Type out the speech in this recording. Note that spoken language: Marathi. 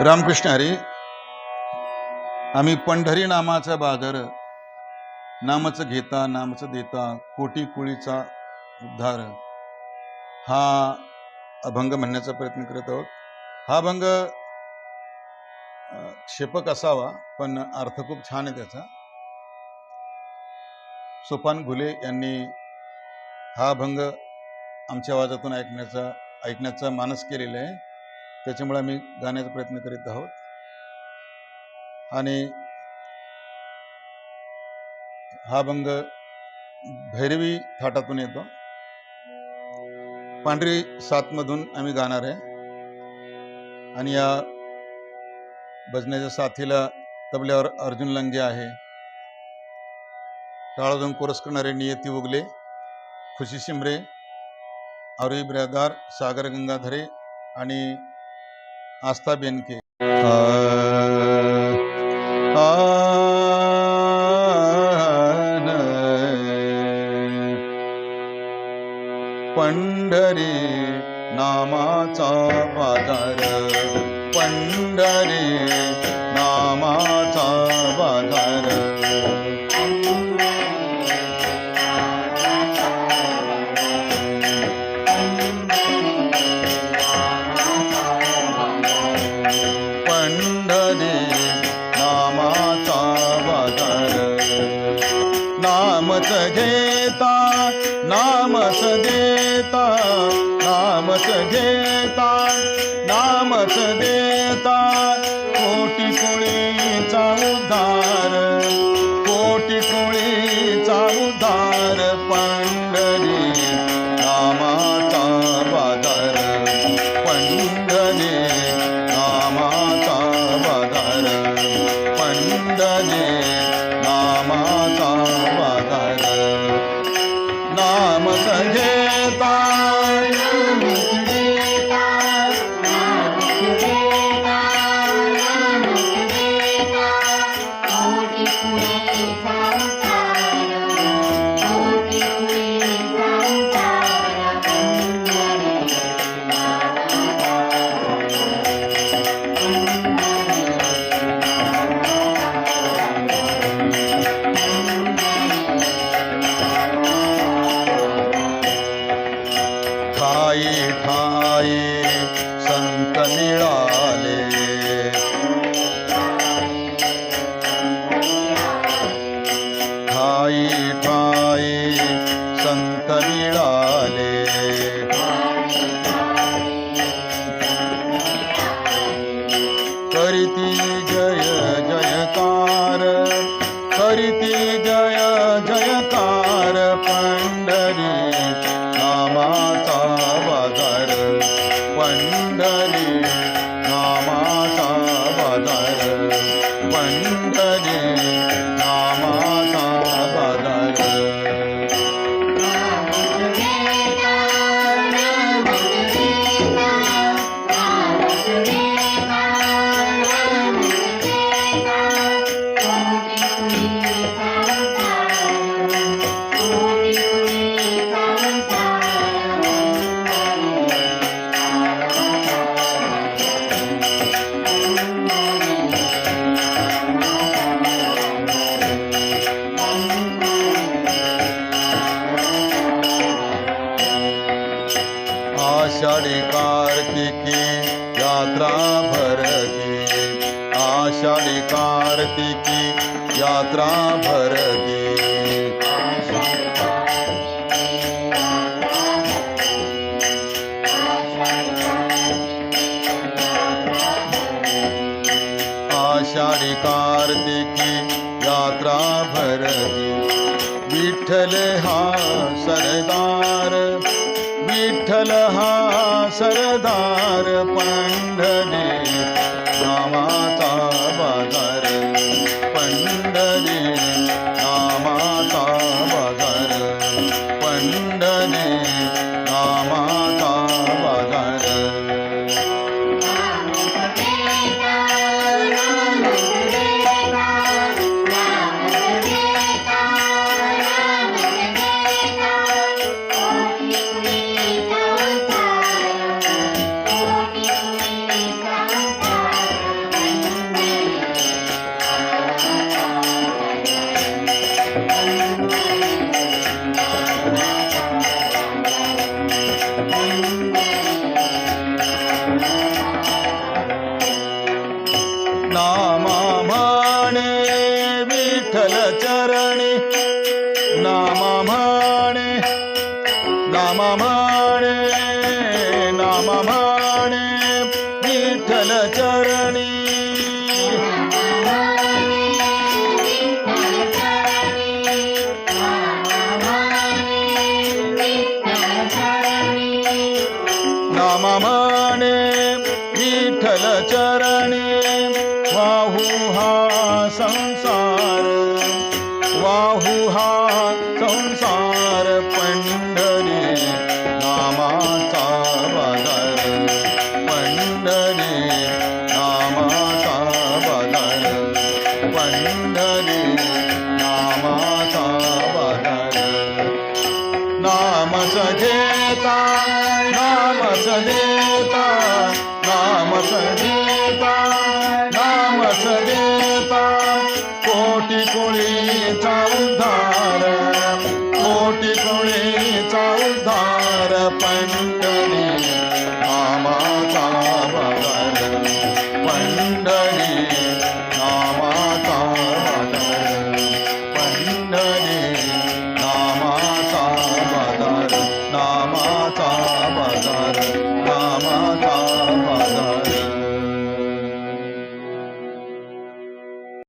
रामकृष्ण हरी. आम्ही पंढरी नामाचा बाजार, नामचं घेता नामचं देता, कोटी कुळीचा उद्धार, हा अभंग म्हणण्याचा प्रयत्न करत आहोत. हा अभंग क्षेपक असावा, पण अर्थ खूप छान आहे त्याचा. सोपान घुले यांनी हा अभंग आमच्या आवाजातून ऐकण्याचा मानस केलेला आहे. त्याच्यामुळे आम्ही गाण्याचा प्रयत्न करीत आहोत. आणि हा अभंग भैरवी थाटातून येतो. पांढरी सातमधून आम्ही गाणार आहे. आणि या भजनाच्या साथीला तबल्यावर अर्जुन लंगे आहे. टाळाजून कोरस करणारे नियती उगले, खुशी शिमरे, आरोही बिरादार, सागर गंगाधरे आणि आस्था बेनके. पंढरी नामाचा बाजार, पंढरी नामाचा बाजार, पंढरी नामाचा बाजार. नामच घेता नामच देता, नामच घेता नामच देता, कोटी कुळीचा उद्धार, कोटी कुळीचा उद्धार. पंढरी नामाचा बाजार, पंढरी नामाचा बाजार, पंढरी नामाचा बाजार. नामच घेता ठाई संत मिळाले, ठाई ठाई संत मिळाले, करीती जय जयकार, करीती जय जयकार. पंढरी नामाचा बाजार, पंढरी नामाचा बाजार, पंढरी नामाचा बाजार. आषाढी कार्तिकी यात्रा भरती, आषाढी कार्तिकी यात्रा भरती, आषाढी कार्तिकी यात्रा भरती. विठ्ठल हा सरदार, विठ्ठल हा सरदार. पंढरी नामाचा बाजार, पंढरी नामाचा बाजार, पंढरी नामाचा बाजार. म्हणे नाम म्हणे विठ्ठल चरणी नाम म्हणे विठ्ठल चरणी वाहू हा संसार वाहू हा संसार पंढरी नामाचा बाजार पंढरी नामाचा बाजार पंढरी नामाचा बाजार नामच घेता नामच देता नामच घेता नामच देता कोटी कोळीचा उद्धार कोटी कोळीचा उद्धार पंढरी